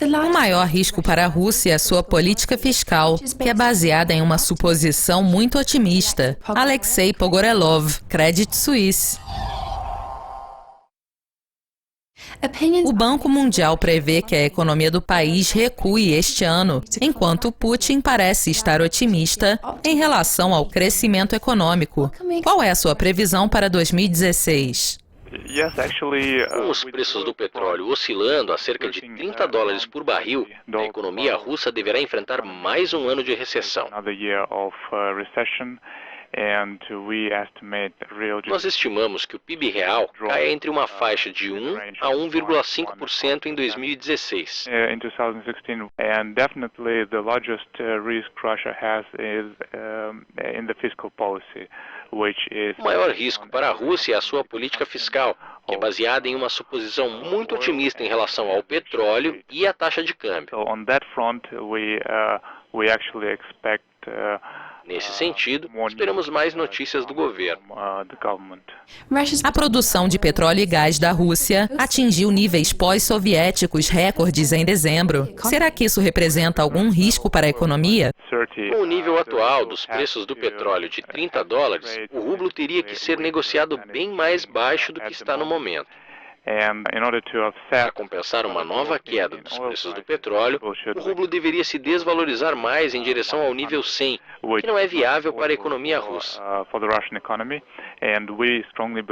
O maior risco para a Rússia é sua política fiscal, que é baseada em uma suposição muito otimista. Alexei Pogorelov, Credit Suisse. O Banco Mundial prevê que a economia do país recue este ano, enquanto Putin parece estar otimista em relação ao crescimento econômico. Qual é a sua previsão para 2016? Com os preços do petróleo oscilando a cerca de $30 por barril, a economia russa deverá enfrentar mais um ano de recessão. Nós estimamos que o PIB real caia entre uma faixa de 1 a 1,5% em 2016. O maior risco para a Rússia é a sua política fiscal, que é baseada em uma suposição muito otimista em relação ao petróleo e à taxa de câmbio. Nesse sentido, esperamos mais notícias do governo. A produção de petróleo e gás da Rússia atingiu níveis pós-soviéticos recordes em dezembro. Será que isso representa algum risco para a economia? Com o nível atual dos preços do petróleo de $30, o rublo teria que ser negociado bem mais baixo do que está no momento. Para compensar uma nova queda dos preços do petróleo, o rublo deveria se desvalorizar mais em direção ao nível 100, que não é viável para a economia russa.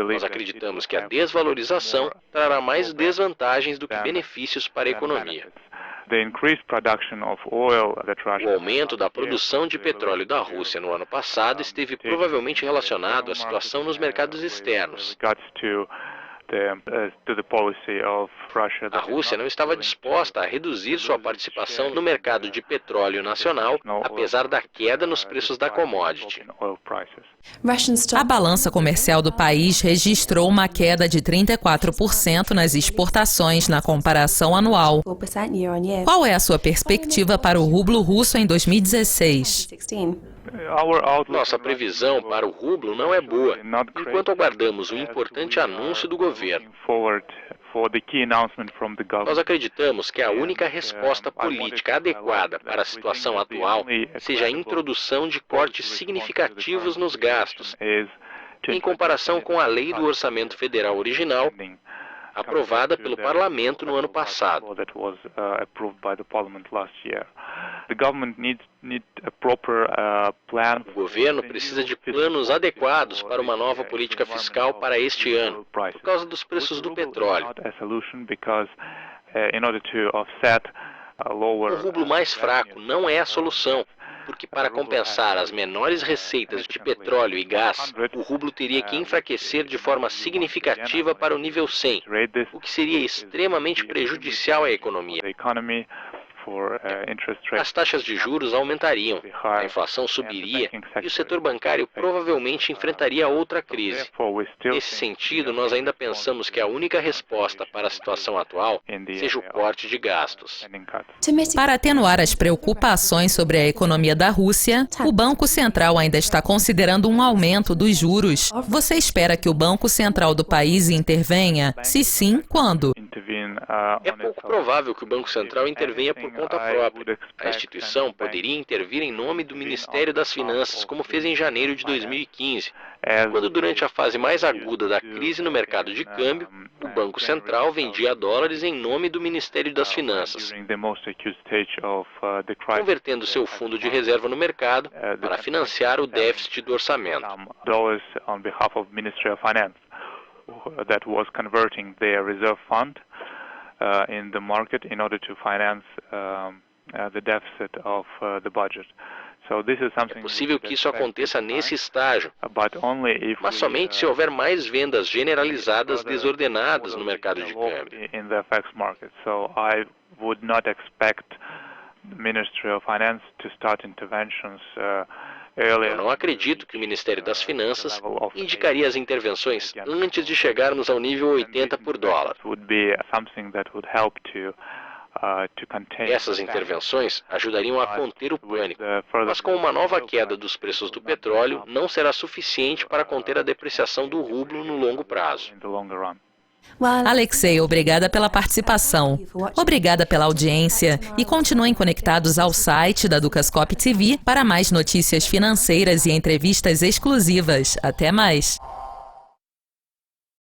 Nós acreditamos que a desvalorização trará mais desvantagens do que benefícios para a economia. O aumento da produção de petróleo da Rússia no ano passado esteve provavelmente relacionado à situação nos mercados externos. A Rússia não estava disposta a reduzir sua participação no mercado de petróleo nacional, apesar da queda nos preços da commodity. A balança comercial do país registrou uma queda de 34% nas exportações na comparação anual. Qual é a sua perspectiva para o rublo russo em 2016? Nossa previsão para o rublo não é boa, enquanto aguardamos o importante anúncio do governo. Nós acreditamos que a única resposta política adequada para a situação atual seja a introdução de cortes significativos nos gastos, em comparação com a lei do orçamento federal original, aprovada pelo Parlamento no ano passado. O governo precisa de planos adequados para uma nova política fiscal para este ano, por causa dos preços do petróleo. Um rublo mais fraco não é a solução, porque para compensar as menores receitas de petróleo e gás, o rublo teria que enfraquecer de forma significativa para o nível 100, o que seria extremamente prejudicial à economia. As taxas de juros aumentariam, a inflação subiria e o setor bancário provavelmente enfrentaria outra crise. Nesse sentido, nós ainda pensamos que a única resposta para a situação atual seja o corte de gastos. Para atenuar as preocupações sobre a economia da Rússia, o Banco Central ainda está considerando um aumento dos juros. Você espera que o Banco Central do país intervenha? Se sim, quando? É pouco provável que o Banco Central intervenha por conta própria. A instituição poderia intervir em nome do Ministério das Finanças, como fez em janeiro de 2015, quando durante a fase mais aguda da crise no mercado de câmbio, o Banco Central vendia dólares em nome do Ministério das Finanças, convertendo seu fundo de reserva no mercado para financiar o déficit do orçamento. In the market in order to finance the deficit of the budget. É possível que isso aconteça nesse estágio, mas somente se houver mais vendas generalizadas desordenadas no mercado de câmbio. Eu não acredito que o Ministério das Finanças indicaria as intervenções antes de chegarmos ao nível 80 por dólar. Essas intervenções ajudariam a conter o pânico, mas com uma nova queda dos preços do petróleo, não será suficiente para conter a depreciação do rublo no longo prazo. Alexei, obrigada pela participação. Obrigada pela audiência e continuem conectados ao site da Dukascop TV para mais notícias financeiras e entrevistas exclusivas. Até mais!